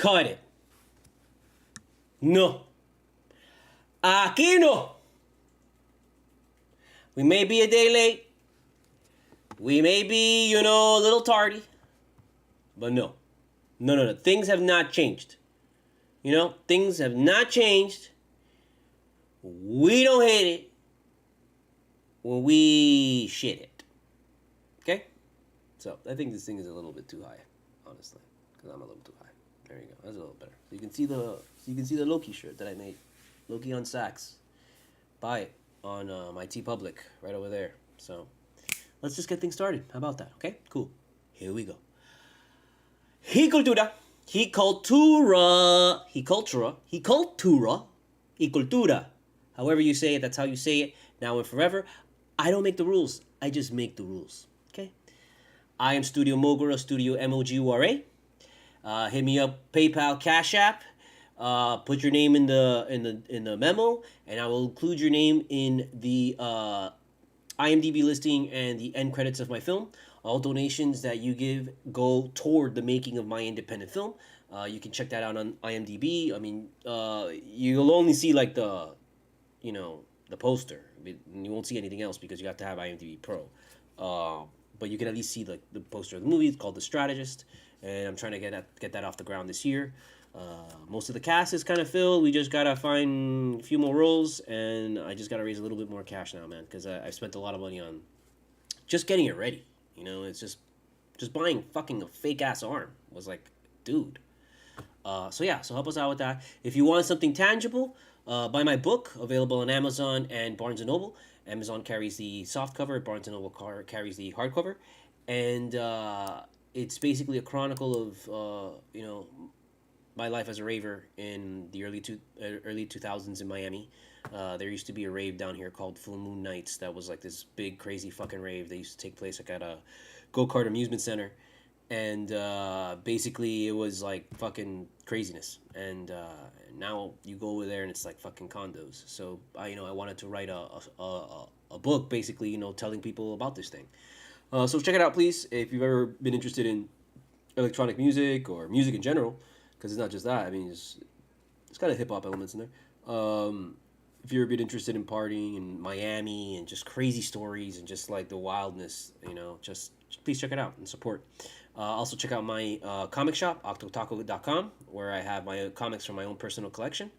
Cut it. No. Aquí no. We may be a day late. We may be, a little tardy. But no. No. Things have not changed. Things have not changed. We don't hate it when we shit it. Okay? So, I think this thing is a little bit too high, honestly. Because I'm a little too high. There you go. That's a little better. So you can see the Loki shirt that I made. Loki on Saks. Buy it on my TeePublic right over there. So, let's just get things started. How about that? Okay? Cool. Here we go. CULTURA. CULTURA. However you say it, that's how you say it. Now and forever. I don't make the rules. I just make the rules. Okay? I am studiomogura, studiomogura. Hit me up, PayPal, CashApp. Put your name in the memo, and I will include your name in the IMDb listing and the end credits of my film. All donations that you give go toward the making of my independent film. You can check that out on IMDb. I mean, you'll only see like the poster. You won't see anything else because you have to have IMDb Pro. But you can at least see the poster of the movie. It's called The Strategist, and I'm trying to get that off the ground this year. Most of the cast is kind of filled. We just gotta find a few more roles, and I just gotta raise a little bit more cash now, man, because I spent a lot of money on just getting it ready. It's just buying fucking a fake ass arm was like, dude. So help us out with that. If you want something tangible, buy my book, available on Amazon and Barnes & Noble. Amazon carries the soft cover, Barnes & Noble carries the hardcover, and it's basically a chronicle of my life as a raver in the early 2000s in Miami. There used to be a rave down here called Full Moon Nights that was like this big crazy fucking rave. They used to take place like at a go-kart amusement center, and basically it was like fucking craziness. And now you go over there and it's like fucking condos. So I wanted to write a book basically telling people about this thing. So check it out, please, if you've ever been interested in electronic music or music in general, because it's not just that. I mean, it's kind of hip-hop elements in there. If you're a bit interested in partying in Miami and just crazy stories and just like the wildness, just please check it out and support. Also check out my comic shop, octotaco.com, where I have my comics from my own personal collection.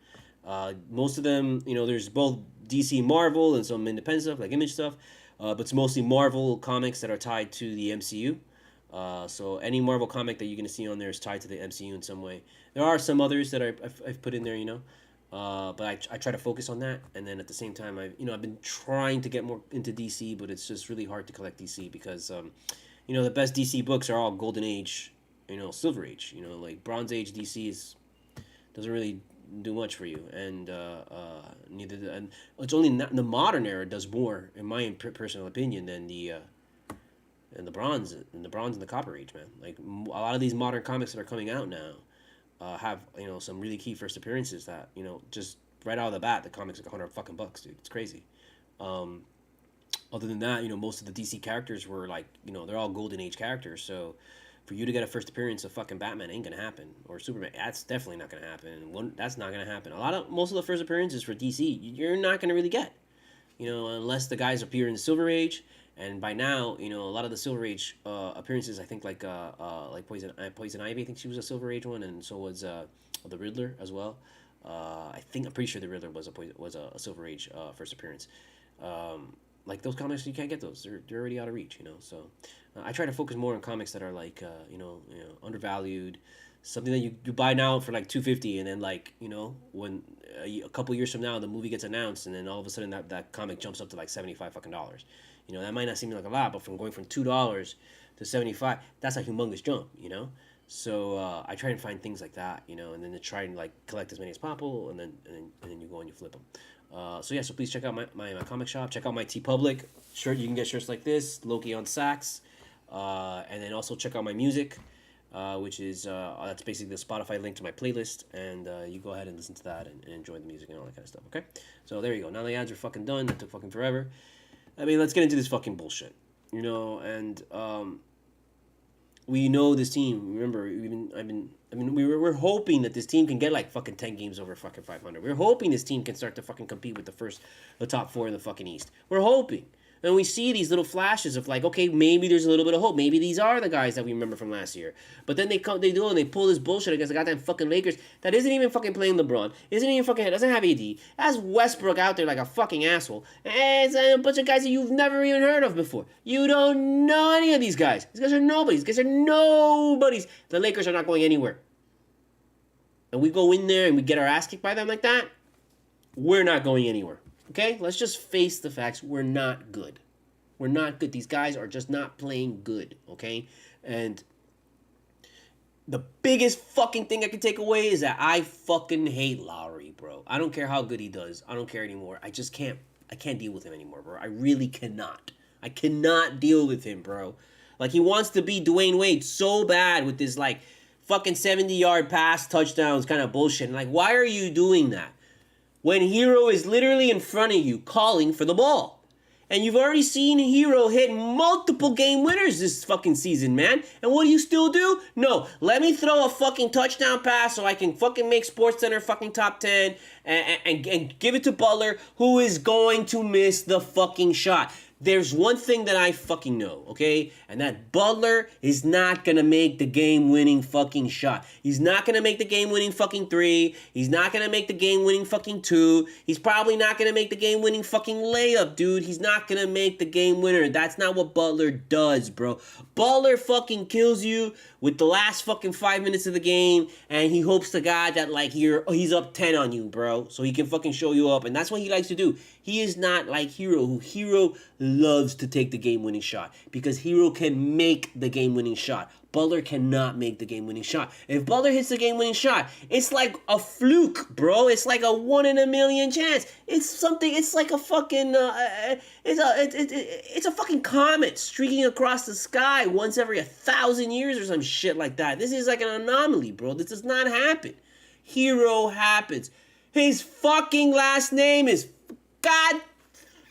Most of them, there's both DC, Marvel, and some independent stuff like Image stuff, but it's mostly Marvel comics that are tied to the MCU. So any Marvel comic that you're going to see on there is tied to the MCU in some way. There are some others that I've put in there, but I try to focus on that. And then at the same time, I've been trying to get more into DC, but it's just really hard to collect DC because, the best DC books are all Golden Age, Silver Age. Like Bronze Age DC doesn't really do much for you, and and it's only the modern era does more, in my personal opinion, than the bronze and the copper age, man. Like a lot of these modern comics that are coming out now have some really key first appearances that just right out of the bat the comics are $100 dude. It's crazy. Other than that, most of the DC characters were like they're all Golden Age characters. So for you to get a first appearance of fucking Batman ain't gonna happen, or Superman, that's definitely not gonna happen. That's not gonna happen. Most of the first appearances for DC you're not gonna really get, unless the guys appear in the Silver Age. And by now, a lot of the Silver Age appearances, I think, like Poison Ivy, I think she was a Silver Age one, and so was the Riddler as well. I'm pretty sure the Riddler was a Silver Age first appearance. Like those comics, you can't get those; they're already out of reach, So I try to focus more on comics that are like undervalued, something that you buy now for like $250, and then like when a couple years from now the movie gets announced, and then all of a sudden that comic jumps up to like $75 fucking dollars. That might not seem like a lot, but from going from $2 to $75, that's a humongous jump, So I try and find things like that, and then to try and like collect as many as possible, and then you go and you flip them. So please check out my comic shop. Check out my TeePublic shirt. You can get shirts like this, Loki on Saks, and then also check out my music, which is that's basically the Spotify link to my playlist, and you go ahead and listen to that and enjoy the music and all that kind of stuff. Okay, so there you go. Now the ads are fucking done. That took fucking forever. I mean, let's get into this fucking bullshit, and We know this team. Remember, we're hoping that this team can get like fucking 10 games over fucking 500. We're hoping this team can start to fucking compete with the top four in the fucking East. We're hoping. And we see these little flashes of like, okay, maybe there's a little bit of hope. Maybe these are the guys that we remember from last year. But then they pull this bullshit against the goddamn fucking Lakers that isn't even fucking playing LeBron, doesn't have AD, has Westbrook out there like a fucking asshole, and it's a bunch of guys that you've never even heard of before. You don't know any of these guys. These guys are nobodies. These guys are nobodies. The Lakers are not going anywhere. And we go in there and we get our ass kicked by them like that, we're not going anywhere. Okay? Let's just face the facts. We're not good. We're not good. These guys are just not playing good. Okay? And the biggest fucking thing I can take away is that I fucking hate Lowry, bro. I don't care how good he does. I don't care anymore. I just can't. I can't deal with him anymore, bro. I really cannot. I cannot deal with him, bro. Like, he wants to be Dwayne Wade so bad with this, like, fucking 70-yard pass touchdowns kind of bullshit. And, like, why are you doing that? When HERRO is literally in front of you calling for the ball. And you've already seen HERRO hit multiple game winners this fucking season, man. And what do you still do? No, let me throw a fucking touchdown pass so I can fucking make SportsCenter fucking top 10 and give it to Butler, who is going to miss the fucking shot. There's one thing that I fucking know, okay? And that Butler is not gonna make the game-winning fucking shot. He's not gonna make the game-winning fucking 3. He's not gonna make the game-winning fucking 2. He's probably not gonna make the game-winning fucking layup, dude. He's not gonna make the game winner. That's not what Butler does, bro. Butler fucking kills you with the last fucking 5 minutes of the game, and he hopes to God that, like, he's up 10 on you, bro, so he can fucking show you up, and that's what he likes to do. He is not like HERRO, who HERRO loves to take the game-winning shot, because HERRO can make the game-winning shot. Butler cannot make the game-winning shot. If Butler hits the game-winning shot, it's like a fluke, bro. It's like a 1 in a million chance. It's something. It's like a fucking. It's a fucking comet streaking across the sky once every 1,000 years or some shit like that. This is like an anomaly, bro. This does not happen. HERRO happens. His fucking last name is God.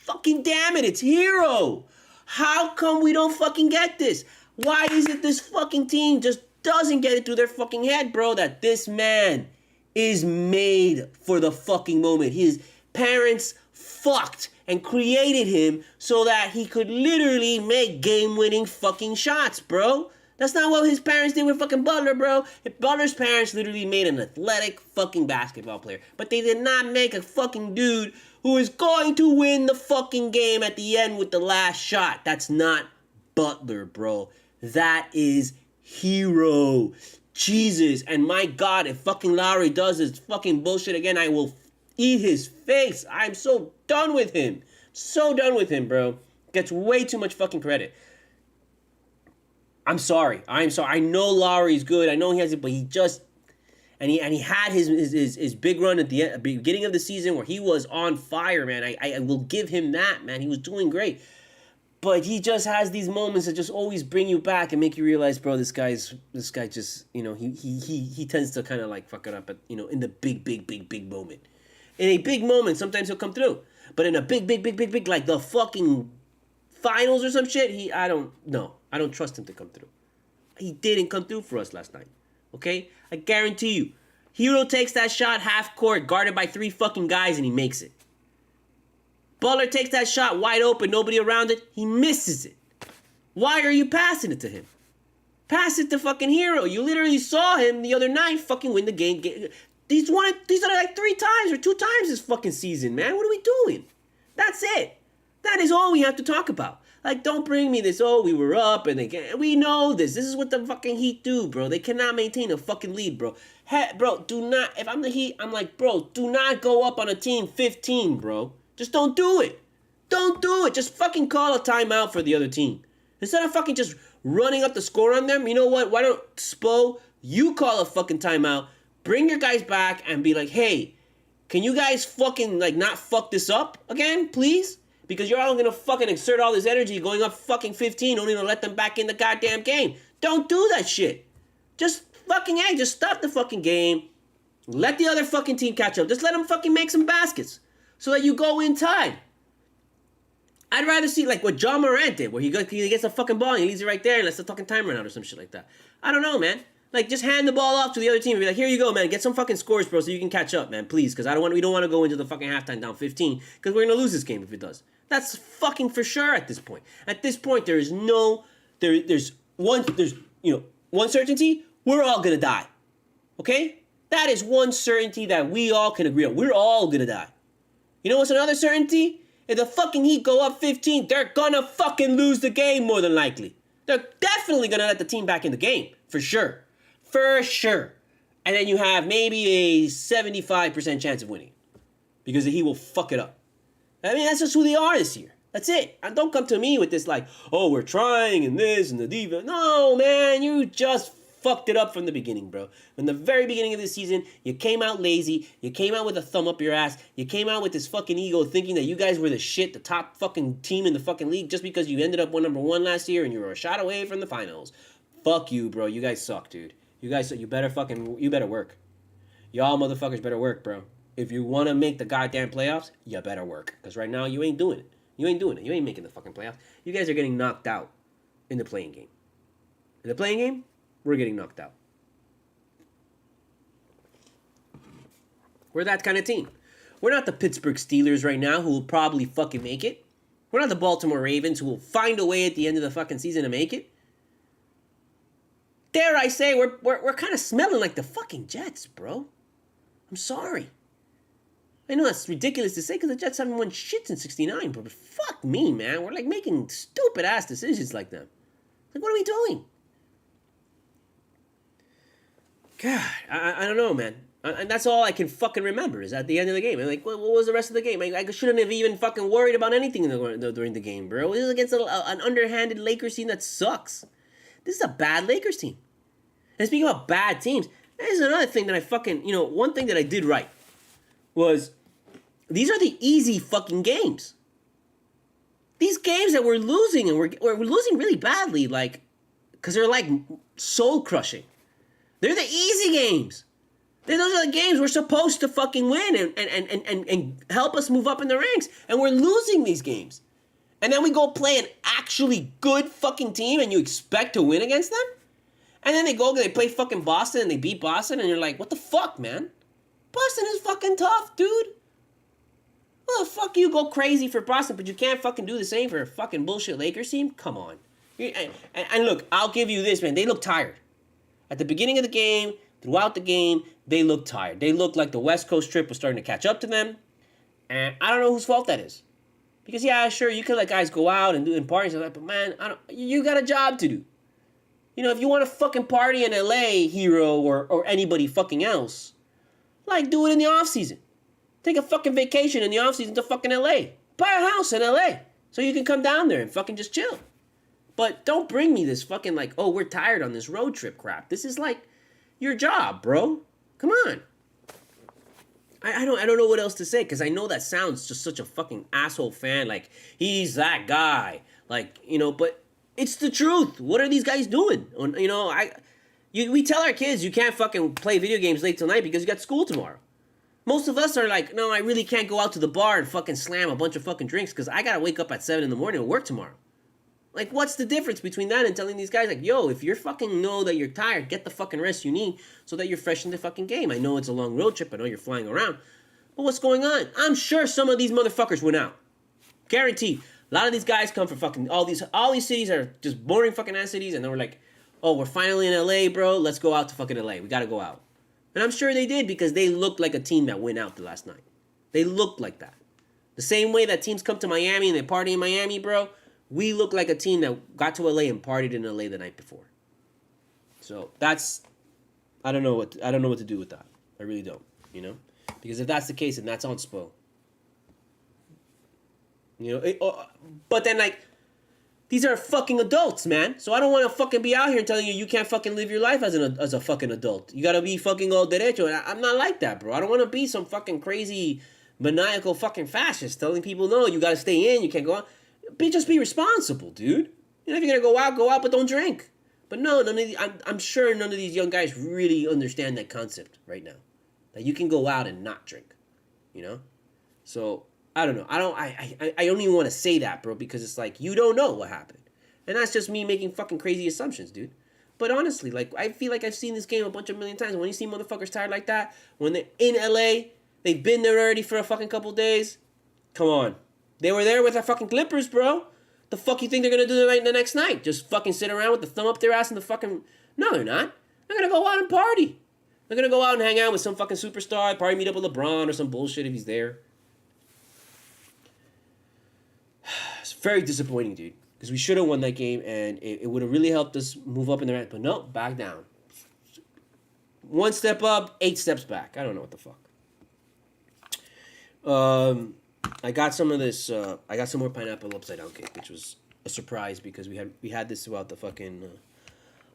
Fucking damn it! It's HERRO. How come we don't fucking get this? Why is it this fucking team just doesn't get it through their fucking head, bro, that this man is made for the fucking moment? His parents fucked and created him so that he could literally make game-winning fucking shots, bro. That's not what his parents did with fucking Butler, bro. Butler's parents literally made an athletic fucking basketball player. But they did not make a fucking dude who is going to win the fucking game at the end with the last shot. That's not Butler, bro. That is HERRO. Jesus. And my God, if fucking Lowry does this fucking bullshit again, I will eat his face. I'm so done with him. So done with him, bro. Gets way too much fucking credit. I'm sorry. I know Lowry's good. I know he has it, but he just... And he had his big run at the beginning of the season where he was on fire, man. I will give him that, man. He was doing great. But he just has these moments that just always bring you back and make you realize, bro, this guy just, you know, he tends to kind of like fuck it up at, you know, in the big moment. In a big moment, sometimes he'll come through. But in a big, like the fucking finals or some shit, I don't trust him to come through. He didn't come through for us last night. Okay? I guarantee you. HERRO takes that shot half court, guarded by 3 fucking guys, and he makes it. Butler takes that shot wide open, nobody around it, he misses it. Why are you passing it to him? Pass it to fucking HERRO. You literally saw him the other night fucking win the game. These are like 3 times or 2 times this fucking season, man. What are we doing? That's it. That is all we have to talk about. Like, don't bring me this, oh, we were up and we know this. This is what the fucking Heat do, bro. They cannot maintain a fucking lead, bro. Hey, bro, do not, if I'm the Heat, I'm like, bro, do not go up on a team 15, bro. Just don't do it. Don't do it. Just fucking call a timeout for the other team. Instead of fucking just running up the score on them, you know what? Why don't, Spo, you call a fucking timeout, bring your guys back and be like, hey, can you guys fucking, like, not fuck this up again, please? Because you're all gonna fucking exert all this energy going up fucking 15 only to let them back in the goddamn game. Don't do that shit. Just fucking, hey, just stop the fucking game. Let the other fucking team catch up. Just let them fucking make some baskets so that you go in tied. I'd rather see like what John Morant did, where he gets a fucking ball and he leaves it right there and lets the fucking timer run out or some shit like that. I don't know, man. Like, just hand the ball off to the other team and be like, here you go, man. Get some fucking scores, bro, so you can catch up, man. Please, because we don't want to go into the fucking halftime down 15, because we're going to lose this game if it does. That's fucking for sure at this point. At this point, there is no, there's one certainty. We're all going to die. Okay? That is one certainty that we all can agree on. We're all going to die. You know what's another certainty? If the fucking Heat go up 15, they're going to fucking lose the game more than likely. They're definitely going to let the team back in the game. For sure. For sure. And then you have maybe a 75% chance of winning. Because the Heat will fuck it up. I mean, that's just who they are this year. That's it. And don't come to me with this like, oh, we're trying and this and the defense. No, man, you just fucked it up from the beginning, bro. From the very beginning of the season, you came out lazy. You came out with a thumb up your ass. You came out with this fucking ego thinking that you guys were the shit, the top fucking team in the fucking league just because you ended up number one last year and you were a shot away from the finals. Fuck you, bro. You guys suck, dude. You better work. Y'all motherfuckers better work, bro. If you want to make the goddamn playoffs, you better work. Because right now, you ain't doing it. You ain't doing it. You ain't making the fucking playoffs. You guys are getting knocked out in the playing game. In the playing game, we're getting knocked out. We're that kind of team. We're not the Pittsburgh Steelers right now who will probably fucking make it. We're not the Baltimore Ravens who will find a way at the end of the fucking season to make it. Dare I say, we're kind of smelling like the fucking Jets, bro. I'm sorry. I know that's ridiculous to say because the Jets haven't won shit since '69, but fuck me, man. We're like making stupid ass decisions like them. Like, what are we doing? God, I don't know, man. And that's all I can fucking remember is at the end of the game. I'm like, what was the rest of the game? I shouldn't have even fucking worried about anything during the game, bro. This is against an underhanded Lakers team that sucks. This is a bad Lakers team. And speaking about bad teams, there's another thing that I fucking, one thing that I did right was these are the easy fucking games. These games that we're losing, and we're losing really badly, like, because they're like soul crushing. They're the easy games. Those are the games we're supposed to fucking win and help us move up in the ranks. And we're losing these games. And then we go play an actually good fucking team and you expect to win against them? And then they play fucking Boston and they beat Boston and you're like, what the fuck, man? Boston is fucking tough, dude. Well, fuck you, go crazy for Boston, but you can't fucking do the same for a fucking bullshit Lakers team? Come on. And look, I'll give you this, man. They look tired. At the beginning of the game, throughout the game, they looked tired. They looked like the West Coast trip was starting to catch up to them. And I don't know whose fault that is. Because, yeah, sure, you could let guys go out and do parties and all that, but, man, you got a job to do. If you want to fucking party in LA, HERRO, or anybody fucking else, like, do it in the off-season. Take a fucking vacation in the off-season to fucking LA. Buy a house in LA so you can come down there and fucking just chill. But don't bring me this fucking, like, oh, we're tired on this road trip crap. This is, like, your job, bro. Come on. I don't know what else to say, because I know that sounds just such a fucking asshole fan. Like, he's that guy. Like, but it's the truth. What are these guys doing? We tell our kids you can't fucking play video games late till night because you got school tomorrow. Most of us are like, no, I really can't go out to the bar and fucking slam a bunch of fucking drinks because I got to wake up at 7 in the morning and work tomorrow. Like, what's the difference between that and telling these guys, like, yo, if you're fucking know that you're tired, get the fucking rest you need so that you're fresh in the fucking game. I know it's a long road trip. I know you're flying around. But what's going on? I'm sure some of these motherfuckers went out. Guaranteed. A lot of these guys come from fucking, all these cities are just boring fucking ass cities, and they were like, oh, we're finally in LA, bro. Let's go out to fucking LA. We got to go out. And I'm sure they did because they looked like a team that went out the last night. They looked like that. The same way that teams come to Miami and they party in Miami, bro. We look like a team that got to LA and partied in LA the night before. So that's, I don't know what to do with that. I really don't, because if that's the case, then that's on Spo. But then like, these are fucking adults, man. So I don't want to fucking be out here telling you can't fucking live your life as a fucking adult. You gotta be fucking all derecho. And I'm not like that, bro. I don't want to be some fucking crazy maniacal fucking fascist telling people no, you gotta stay in, you can't go out. Just be responsible, dude. If you're gonna go out, but don't drink. But no, I'm sure none of these young guys really understand that concept right now. That you can go out and not drink, So I don't know. I don't even want to say that, bro, because it's like you don't know what happened, and that's just me making fucking crazy assumptions, dude. But honestly, like I feel like I've seen this game a bunch of million times. When you see motherfuckers tired like that, when they're in LA, they've been there already for a fucking couple days. Come on, they were there with the fucking Clippers, bro. The fuck you think they're gonna do the next night? Just fucking sit around with the thumb up their ass and the fucking... No, they're not. They're gonna go out and party. They're gonna go out and hang out with some fucking superstar. Probably meet up with LeBron or some bullshit if he's there. It's very disappointing, dude. Because we should have won that game, and it would have really helped us move up in the rank. But no, back down. 1 step up, 8 steps back. I don't know what the fuck. I got some of this. I got some more pineapple upside down cake, which was a surprise because we had this throughout the fucking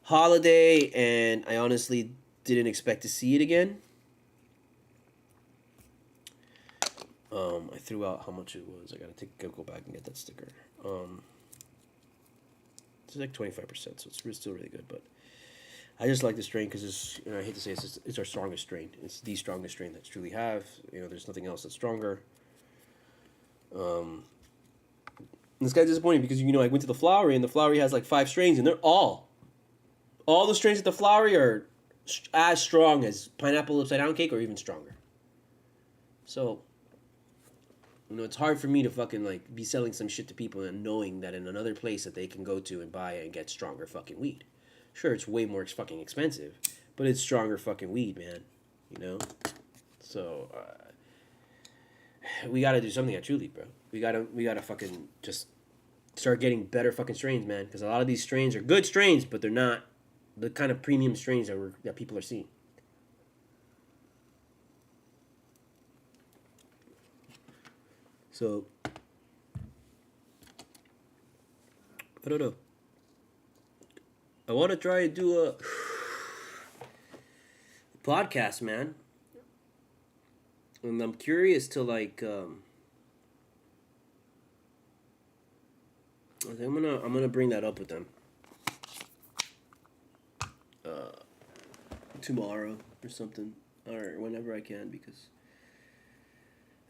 holiday, and I honestly didn't expect to see it again. I threw out how much it was. I gotta go back and get that sticker. It's like 25%, so it's still really good. But I just like this strain because it's, I hate to say it's our strongest strain. It's the strongest strain that truly have. There's nothing else that's stronger. This guy's disappointing because I went to the Flowery and the Flowery has like 5 strains and they're all the strains at the Flowery are as strong as pineapple upside down cake or even stronger. So it's hard for me to fucking like be selling some shit to people and knowing that in another place that they can go to and buy and get stronger fucking weed. Sure, it's way more fucking expensive, but it's stronger fucking weed, man. So we gotta do something at Truly, bro. We gotta fucking just start getting better fucking strains, man. Because a lot of these strains are good strains, but they're not the kind of premium strains that people are seeing. So I don't know. I want to try and do a podcast, man. And I'm curious to like I'm gonna bring that up with them tomorrow or something, or whenever I can, because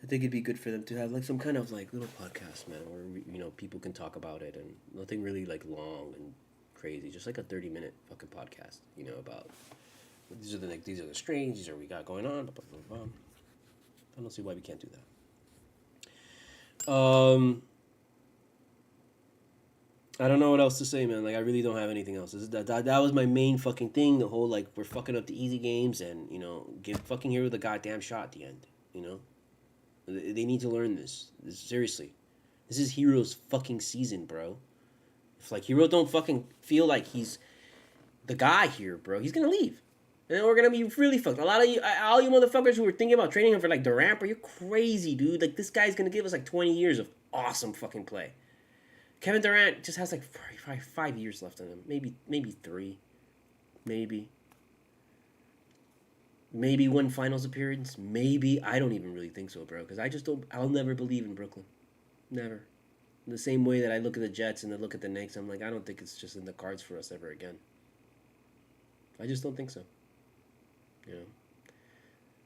I think it'd be good for them to have like some kind of like little podcast, man, where people can talk about it and nothing really like long and crazy, just like a 30-minute fucking podcast, about these are the strains, these are what we got going on. Blah, blah, blah, blah. I don't see why we can't do that. I don't know what else to say, man. Like, I really don't have anything else. That was my main fucking thing. The whole, like, we're fucking up the easy games and, give fucking HERRO the goddamn shot at the end, They need to learn this. Seriously. This is HERRO's fucking season, bro. If, like, HERRO don't fucking feel like he's the guy here, bro, he's gonna leave. And then we're gonna be really fucked. A lot of you, all you motherfuckers who were thinking about trading him for, like, Durant, bro, you're crazy, dude. Like, this guy's gonna give us, like, 20 years of awesome fucking play. Kevin Durant just has like 5 years left on him. Maybe 3. Maybe 1 finals appearance. Maybe. I don't even really think so, bro. Because I'll never believe in Brooklyn. Never. In the same way that I look at the Jets and I look at the Knicks, I'm like, I don't think it's just in the cards for us ever again. I just don't think so.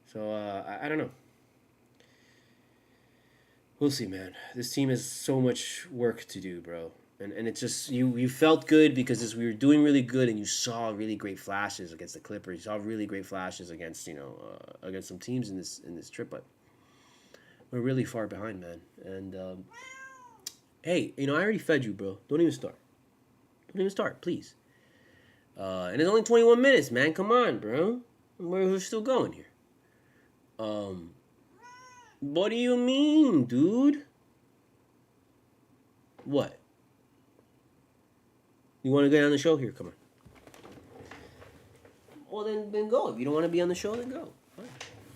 So, I don't know. We'll see, man. This team has so much work to do, bro. And it's just, you felt good because we were doing really good and you saw really great flashes against the Clippers. You saw really great flashes against, against some teams in this trip. But we're really far behind, man. And, hey, I already fed you, bro. Don't even start, please. And it's only 21 minutes, man. Come on, bro. We're still going here. What do you mean, dude? What? You want to get on the show? Here, come on. Well, then go. If you don't want to be on the show, then go. Fine.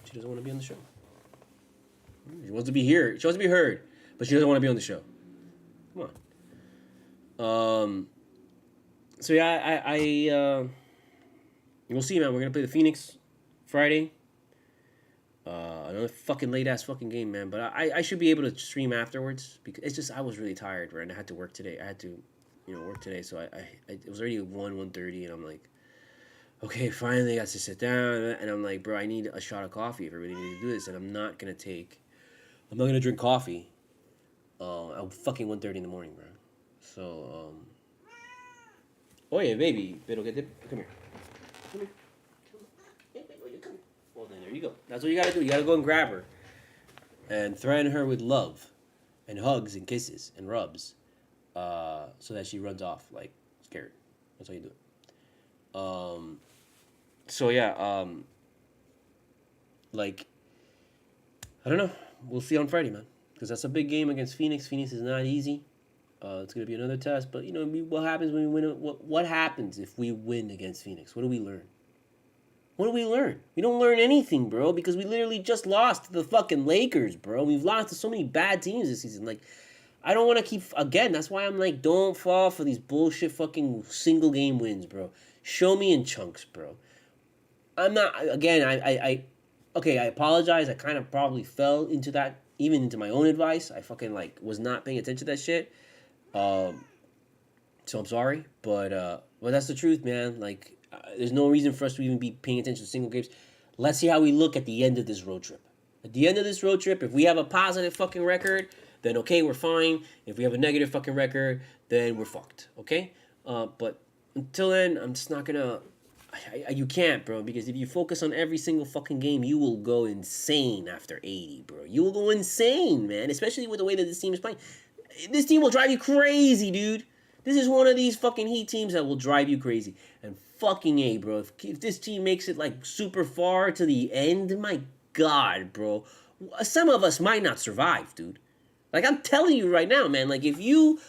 She doesn't want to be on the show. She wants to be here. She wants to be heard, but she doesn't want to be on the show. Come on. So yeah, we'll see, man. We're gonna play the Phoenix Friday. Another fucking late ass fucking game, man. But I should be able to stream afterwards because it's just I was really tired, right? And I had to work today. I had to, work today. So I it was already 1:30, and I'm like, okay, finally I got to sit down, and I'm like, bro, I need a shot of coffee if I really need to do this, and I'm not gonna take I'm not gonna drink coffee. At fucking 1:30 in the morning, bro. So, oye, baby, pero que te, come here. Come here. Come. Well, then there you go. That's what you gotta do. You gotta go and grab her, and threaten her with love, and hugs and kisses and rubs, so that she runs off like scared. That's how you do it. So yeah, like, I don't know. We'll see on Friday, man. Because that's a big game against Phoenix. Phoenix is not easy. It's gonna be another test. But you know, what happens when we win? What happens if we win against Phoenix? What do we learn? What do we learn? We don't learn anything, bro. Because we literally just lost to the fucking Lakers, bro. We've lost to so many bad teams this season. Like, I don't want to keep again. That's why I'm like, don't fall for these bullshit fucking single game wins, bro. Show me in chunks, bro. I'm not again. Okay. I apologize. I kind of probably fell into that, even into my own advice. I fucking like was not paying attention to that shit. So I'm sorry, but that's the truth, man. Like, there's no reason for us to even be paying attention to single games. Let's see how we look at the end of this road trip. At the end of this road trip, if we have a positive fucking record, then okay, we're fine. If we have a negative fucking record, then we're fucked. Okay, but until then, I'm just not gonna. You can't, bro, because if you focus on every single fucking game, you will go insane after 80, bro. You will go insane, man, especially with the way that this team is playing. This team will drive you crazy, dude. This is one of these fucking Heat teams that will drive you crazy. And fucking A, bro. If this team makes it, like, super far to the end, my God, bro. Some of us might not survive, dude. Like, I'm telling you right now, man. Like, if you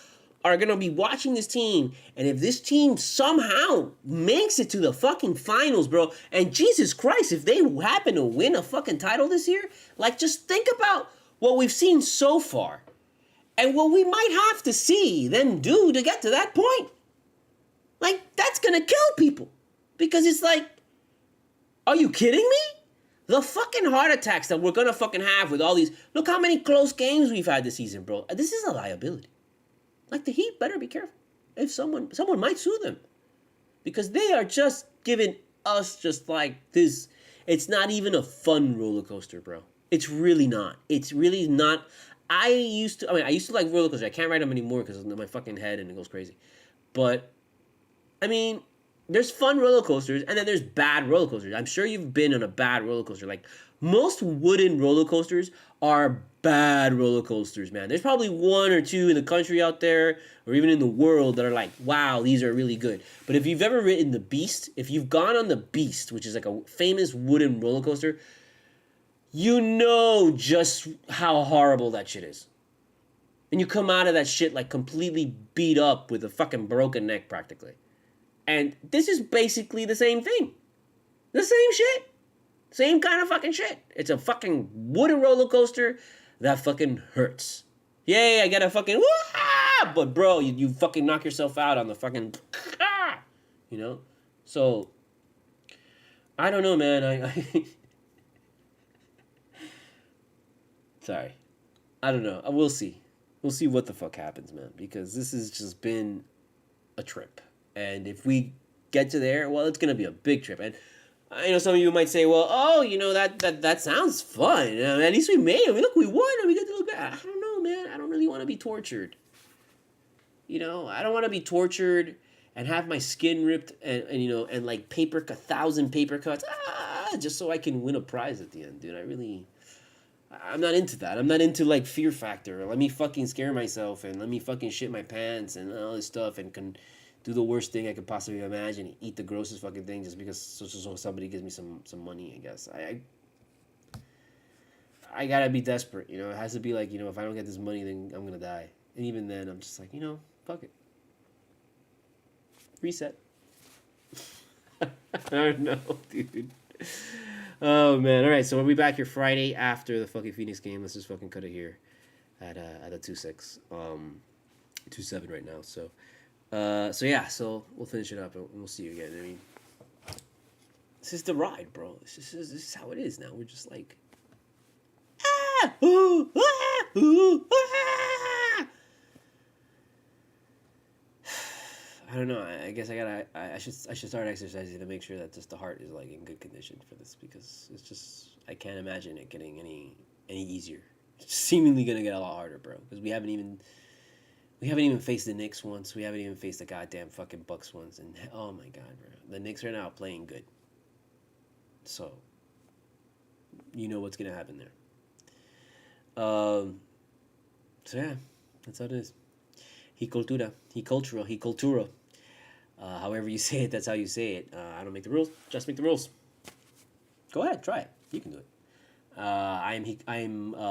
are going to be watching this team, and if this team somehow makes it to the fucking finals, bro, and Jesus Christ, if they happen to win a fucking title this year, like, just think about what we've seen so far and what we might have to see them do to get to that point. Like, that's going to kill people. Because it's like, are you kidding me? The fucking heart attacks that we're going to fucking have with all these, look how many close games we've had this season, bro. This is a liability. Like, the Heat better be careful. If someone might sue them. Because they are just giving us just like this. It's not even a fun roller coaster, bro. It's really not. It's really not. I used to like roller coasters. I can't ride them anymore because of my fucking head and it goes crazy. But, I mean, there's fun roller coasters and then there's bad roller coasters. I'm sure you've been on a bad roller coaster. Like, most wooden roller coasters are bad roller coasters, man. There's probably one or two in the country out there or even in the world that are like, wow, these are really good. But if you've ever ridden the Beast, if you've gone on the Beast, which is like a famous wooden roller coaster, you know just how horrible that shit is. And you come out of that shit like completely beat up with a fucking broken neck practically. And this is basically the same thing. The same shit. Same kind of fucking shit. It's a fucking wooden roller coaster that fucking hurts. Yay, I got a fucking wah! But bro, you fucking knock yourself out on the fucking you know? So I don't know, man. I sorry. I don't know. We'll see. We'll see what the fuck happens, man. Because this has just been a trip. And if we get to there, well, it's going to be a big trip. And I know some of you might say, well, oh, you know, that sounds fun. At least we made it. Look, we won and we get to look back. I don't know, man. I don't really want to be tortured. You know, I don't want to be tortured and have my skin ripped and you know, and like 1,000 paper cuts. Just so I can win a prize at the end, dude. I'm not into that. I'm not into, like, Fear Factor. Let me fucking scare myself and let me fucking shit my pants and all this stuff and can do the worst thing I could possibly imagine. Eat the grossest fucking thing just because so somebody gives me some money, I guess. I gotta be desperate, you know? It has to be like, you know, if I don't get this money, then I'm gonna die. And even then, I'm just like, you know, fuck it. Reset. I don't know, dude. Oh man! All right, so we'll be back here Friday after the fucking Phoenix game. Let's just fucking cut it here at a 2-6, 2-7 right now. So yeah, so we'll finish it up and we'll see you again. I mean, this is the ride, bro. This is how it is now. We're just like, ooh, ooh, I don't know. I guess I should start exercising to make sure that just the heart is like in good condition for this because it's just I can't imagine it getting any easier. seemingly gonna get a lot harder, bro, because we haven't even faced the Knicks once. We haven't even faced the goddamn fucking Bucks once. And oh my god, bro, the Knicks are now playing good. So you know what's gonna happen there. So yeah, that's how it is. He cultura, he cultural, he cultura. However you say it, that's how you say it. I don't make the rules, just make the rules. Go ahead, try it. You can do it. I'm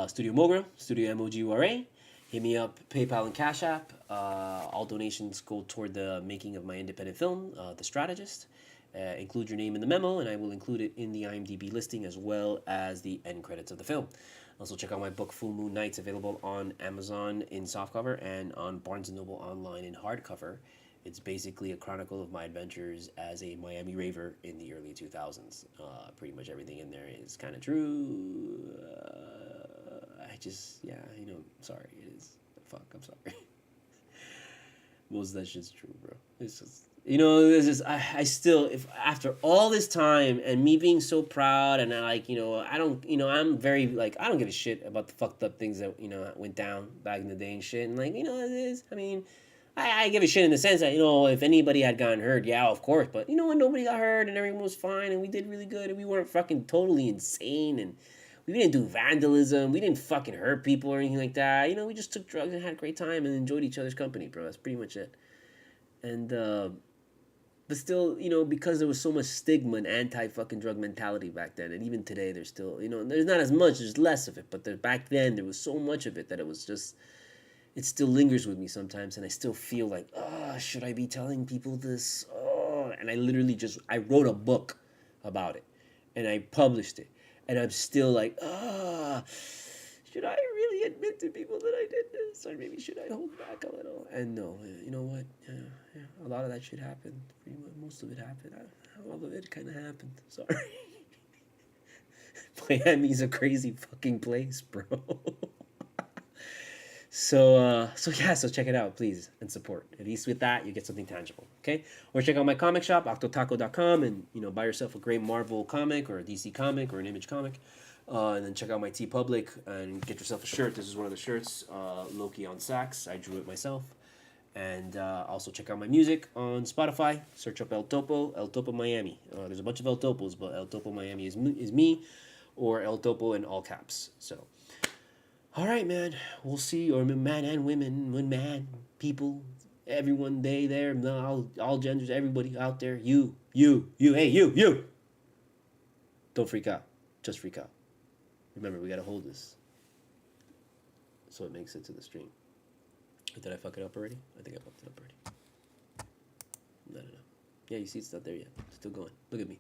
Studio Mogura, Studio Mogura. Hit me up, PayPal and Cash App. All donations go toward the making of my independent film, The Strategist. Include your name in the memo, and I will include it in the IMDb listing as well as the end credits of the film. Also, check out my book, Full Moon Nights, available on Amazon in softcover and on Barnes & Noble online in hardcover. It's basically a chronicle of my adventures as a Miami raver in the early 2000s. Pretty much everything in there is kind of true. Sorry, it is. Fuck, I'm sorry. Most of that shit's true, bro. It's just, I still, if after all this time and me being so proud and I'm very, like, I don't give a shit about the fucked up things that, went down back in the day and shit. And, like, it is, I give a shit in the sense that, if anybody had gotten hurt, yeah, of course. But, when nobody got hurt and everyone was fine and we did really good and we weren't fucking totally insane and we didn't do vandalism. We didn't fucking hurt people or anything like that. We just took drugs and had a great time and enjoyed each other's company, bro. That's pretty much it. And, but still, because there was so much stigma and anti-fucking drug mentality back then, and even today there's still, there's not as much, there's less of it. But back then there was so much of it that it was just, it still lingers with me sometimes, and I still feel like, should I be telling people this? Oh, and I literally I wrote a book about it, and I published it, and I'm still like, should I really admit to people that I did this, or maybe should I hold back a little? And no, you know what? Yeah, a lot of that shit happened. Pretty much, most of it happened. All of it kind of happened. Sorry. Miami's a crazy fucking place, bro. So check it out, please, and support. At least with that, you get something tangible, okay? Or check out my comic shop, octotaco.com, and, buy yourself a great Marvel comic or a DC comic or an Image comic. And then check out my TeePublic and get yourself a shirt. This is one of the shirts, Loki on sax. I drew it myself. And also check out my music on Spotify. Search up El Topo Miami. There's a bunch of El Topos, but El Topo Miami is me, or El Topo in all caps. So, all right, man. We'll see. Or man and women, people, everyone, they, there, all genders, everybody out there. You. Hey, you. Don't freak out. Just freak out. Remember, we gotta hold this so it makes it to the stream. Did I fuck it up already? I think I fucked it up already. No. Yeah, you see it's not there yet. It's still going. Look at me.